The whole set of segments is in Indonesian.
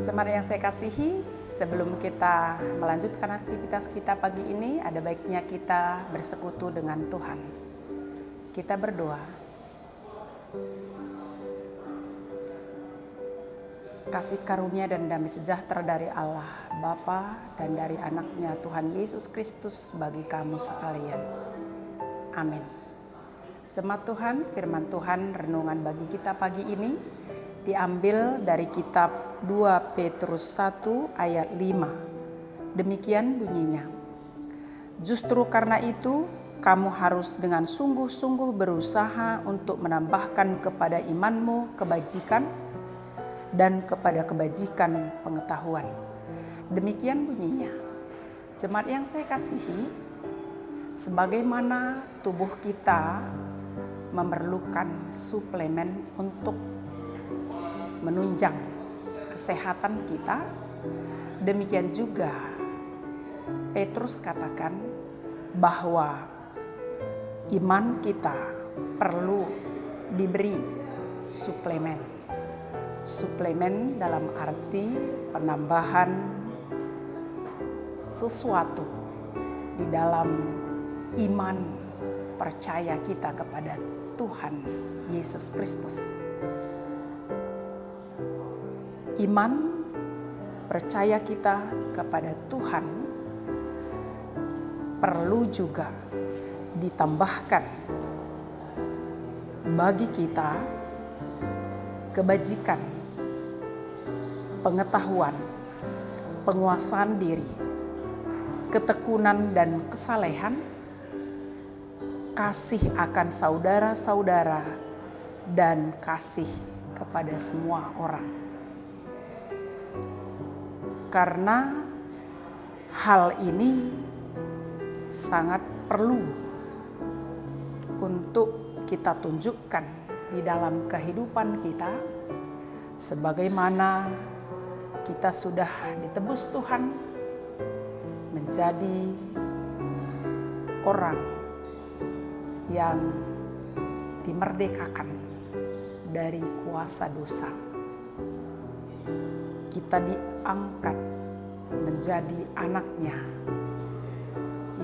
Jemaat yang saya kasihi, sebelum kita melanjutkan aktivitas kita pagi ini, ada baiknya kita bersekutu dengan Tuhan. Kita berdoa. Kasih karunia dan damai sejahtera dari Allah Bapa dan dari anaknya Tuhan Yesus Kristus bagi kamu sekalian. Amin. Jemaat Tuhan, firman Tuhan renungan bagi kita pagi ini diambil dari kitab 2 Petrus 1 ayat 5. Demikian bunyinya. Justru karena itu, kamu harus dengan sungguh-sungguh berusaha untuk menambahkan kepada imanmu kebajikan dan kepada kebajikan pengetahuan. Demikian bunyinya. Jemaat yang saya kasihi, sebagaimana tubuh kita memerlukan suplemen untuk menunjang kesehatan kita, demikian juga Petrus katakan bahwa iman kita perlu diberi suplemen. Suplemen dalam arti penambahan sesuatu di dalam iman percaya kita kepada Tuhan Yesus Kristus. Iman percaya kita kepada Tuhan perlu juga ditambahkan bagi kita kebajikan, pengetahuan, penguasaan diri, ketekunan dan kesalehan, kasih akan saudara-saudara, dan kasih kepada semua orang. Karena hal ini sangat perlu untuk kita tunjukkan di dalam kehidupan kita, sebagaimana kita sudah ditebus Tuhan menjadi orang yang dimerdekakan dari kuasa dosa. Kita diangkat menjadi anaknya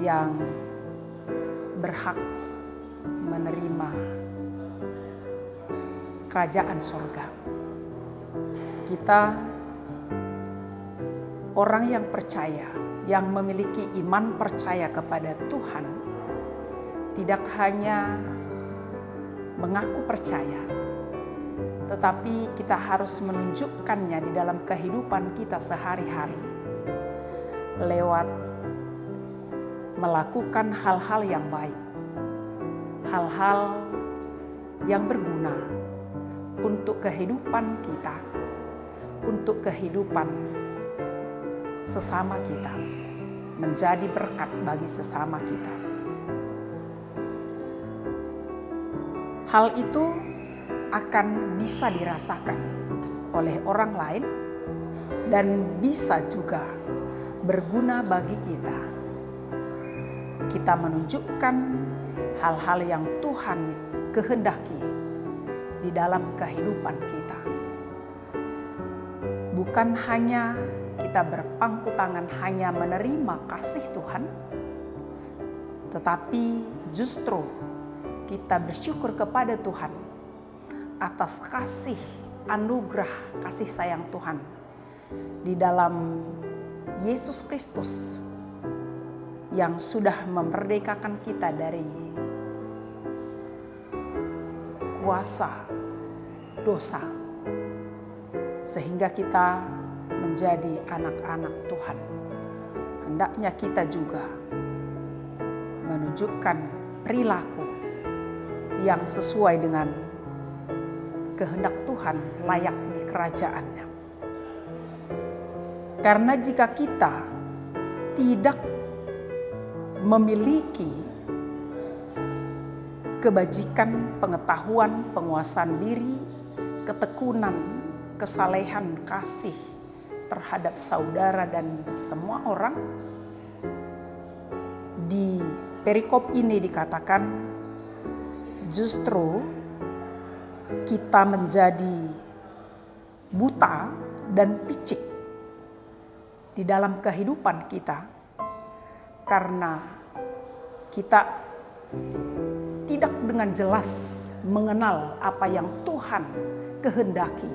yang berhak menerima kerajaan sorga. Kita orang yang percaya, yang memiliki iman percaya kepada Tuhan, tidak hanya mengaku percaya, tetapi kita harus menunjukkannya di dalam kehidupan kita sehari-hari lewat melakukan hal-hal yang baik, hal-hal yang berguna untuk kehidupan kita, untuk kehidupan sesama kita, menjadi berkat bagi sesama kita. Hal itu akan bisa dirasakan oleh orang lain dan bisa juga berguna bagi kita. Kita menunjukkan hal-hal yang Tuhan kehendaki di dalam kehidupan kita. Bukan hanya kita berpangku tangan hanya menerima kasih Tuhan, tetapi justru kita bersyukur kepada Tuhan atas kasih anugerah kasih sayang Tuhan di dalam Yesus Kristus yang sudah memerdekakan kita dari kuasa dosa, sehingga kita menjadi anak-anak Tuhan. Hendaknya kita juga menunjukkan perilaku yang sesuai dengan kehendak Tuhan, layak di kerajaannya. Karena jika kita tidak memiliki kebajikan, pengetahuan, penguasaan diri, ketekunan, kesalehan, kasih terhadap saudara dan semua orang, di perikop ini dikatakan justru kita menjadi buta dan picik di dalam kehidupan kita, karena kita tidak dengan jelas mengenal apa yang Tuhan kehendaki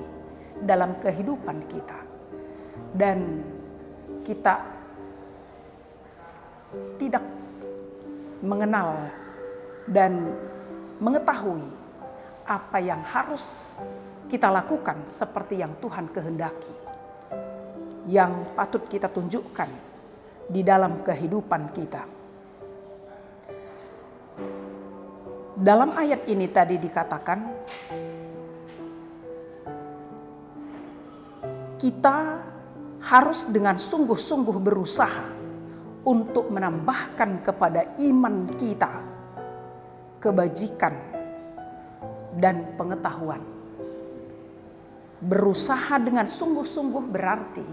dalam kehidupan kita, dan kita tidak mengenal dan mengetahui apa yang harus kita lakukan seperti yang Tuhan kehendaki, yang patut kita tunjukkan di dalam kehidupan kita. Dalam ayat ini tadi dikatakan, kita harus dengan sungguh-sungguh berusaha untuk menambahkan kepada iman kita kebajikan dan pengetahuan. Berusaha dengan sungguh-sungguh berarti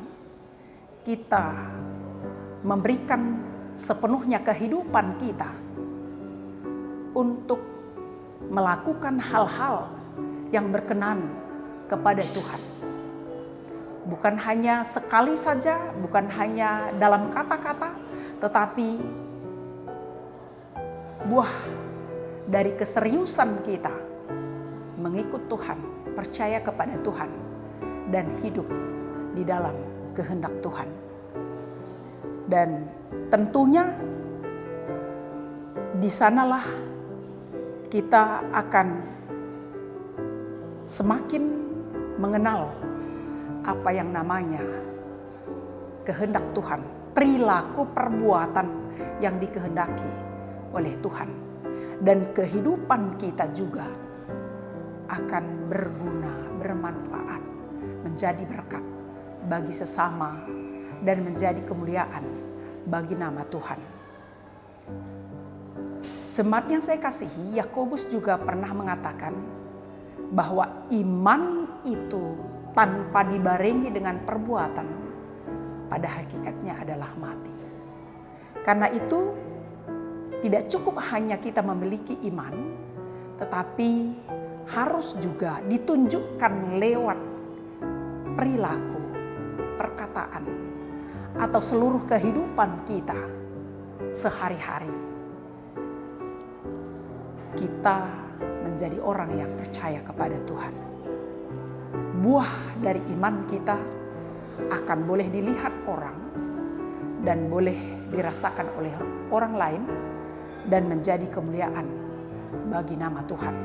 kita memberikan sepenuhnya kehidupan kita untuk melakukan hal-hal yang berkenan kepada Tuhan. Bukan hanya sekali saja, bukan hanya dalam kata-kata, tetapi buah dari keseriusan kita mengikut Tuhan, percaya kepada Tuhan, dan hidup di dalam kehendak Tuhan. Dan tentunya di sanalah kita akan semakin mengenal apa yang namanya kehendak Tuhan, perilaku perbuatan yang dikehendaki oleh Tuhan. Dan kehidupan kita juga akan berguna, bermanfaat, menjadi berkat bagi sesama dan menjadi kemuliaan bagi nama Tuhan. Jemaat yang saya kasihi, Yakobus juga pernah mengatakan bahwa iman itu tanpa dibarengi dengan perbuatan pada hakikatnya adalah mati. Karena itu tidak cukup hanya kita memiliki iman, tetapi harus juga ditunjukkan lewat perilaku, perkataan, atau seluruh kehidupan kita sehari-hari. Kita menjadi orang yang percaya kepada Tuhan. Buah dari iman kita akan boleh dilihat orang dan boleh dirasakan oleh orang lain dan menjadi kemuliaan bagi nama Tuhan.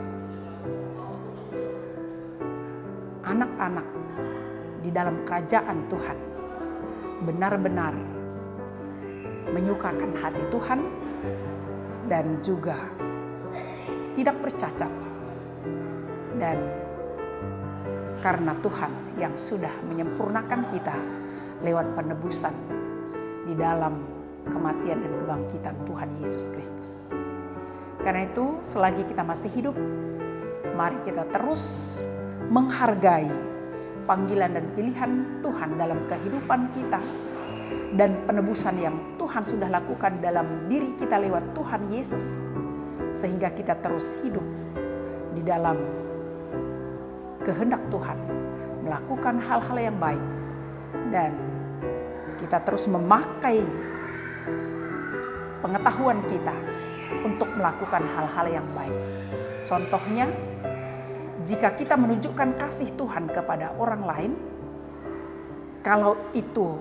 Anak-anak di dalam kerajaan Tuhan benar-benar menyukakan hati Tuhan dan juga tidak bercacat, dan karena Tuhan yang sudah menyempurnakan kita lewat penebusan di dalam kematian dan kebangkitan Tuhan Yesus Kristus. Karena itu selagi kita masih hidup, mari kita terus menghargai panggilan dan pilihan Tuhan dalam kehidupan kita dan penebusan yang Tuhan sudah lakukan dalam diri kita lewat Tuhan Yesus, sehingga kita terus hidup di dalam kehendak Tuhan, melakukan hal-hal yang baik, dan kita terus memakai pengetahuan kita untuk melakukan hal-hal yang baik. Contohnya, jika kita menunjukkan kasih Tuhan kepada orang lain, kalau itu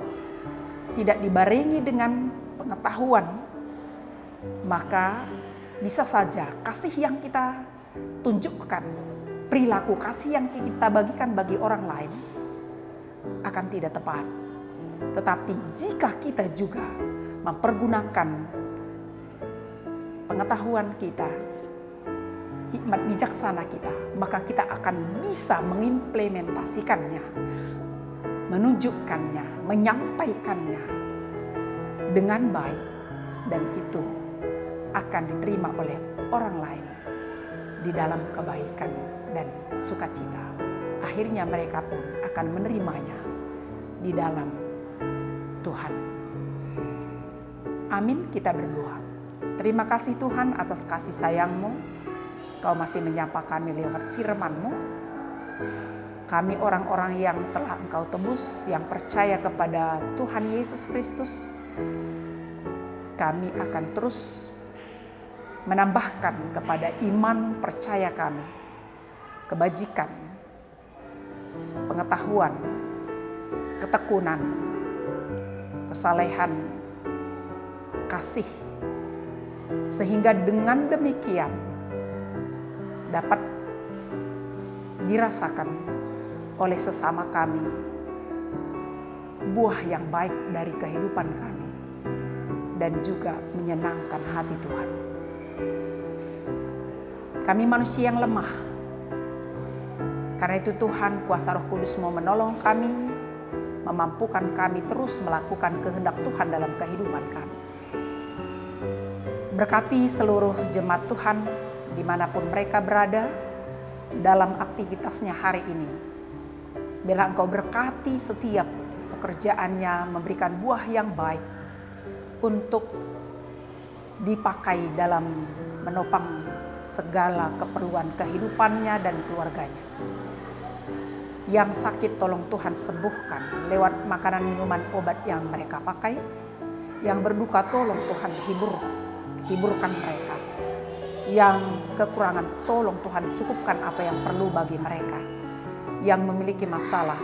tidak dibarengi dengan pengetahuan, maka bisa saja kasih yang kita tunjukkan, perilaku kasih yang kita bagikan bagi orang lain akan tidak tepat. Tetapi jika kita juga mempergunakan pengetahuan kita, hikmat bijaksana kita, maka kita akan bisa mengimplementasikannya, menunjukkannya, menyampaikannya dengan baik, dan itu akan diterima oleh orang lain di dalam kebaikan dan sukacita. Akhirnya mereka pun akan menerimanya di dalam Tuhan. Amin, kita berdoa. Terima kasih Tuhan atas kasih sayang-Mu. Kau masih menyapa kami lewat firman-Mu. Kami orang-orang yang telah Engkau tebus, yang percaya kepada Tuhan Yesus Kristus, kami akan terus menambahkan kepada iman percaya kami, kebajikan, pengetahuan, ketekunan, kesalehan, kasih, sehingga dengan demikian dapat dirasakan oleh sesama kami buah yang baik dari kehidupan kami dan juga menyenangkan hati Tuhan. Kami manusia yang lemah, karena itu Tuhan kuasa Roh Kudus mau menolong kami, memampukan kami terus melakukan kehendak Tuhan dalam kehidupan kami. Berkati seluruh jemaat Tuhan dimanapun mereka berada dalam aktivitasnya hari ini. Biarlah Engkau berkati setiap pekerjaannya, memberikan buah yang baik untuk dipakai dalam menopang segala keperluan kehidupannya dan keluarganya. Yang sakit tolong Tuhan sembuhkan lewat makanan, minuman, obat yang mereka pakai. Yang berduka tolong Tuhan hiburkan mereka. Yang kekurangan tolong Tuhan cukupkan apa yang perlu bagi mereka. Yang memiliki masalah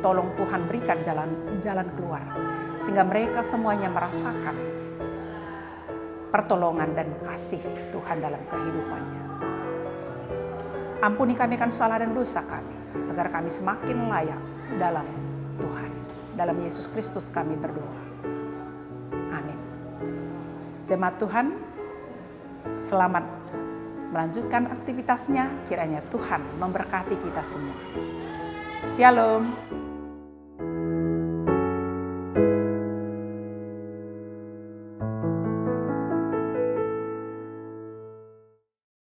tolong Tuhan berikan jalan keluar, sehingga mereka semuanya merasakan pertolongan dan kasih Tuhan dalam kehidupannya. Ampuni kami akan salah dan dosa kami, agar kami semakin layak dalam Tuhan. Dalam Yesus Kristus kami berdoa. Amin. Jemaat Tuhan, selamat melanjutkan aktivitasnya. Kiranya Tuhan memberkati kita semua. Shalom.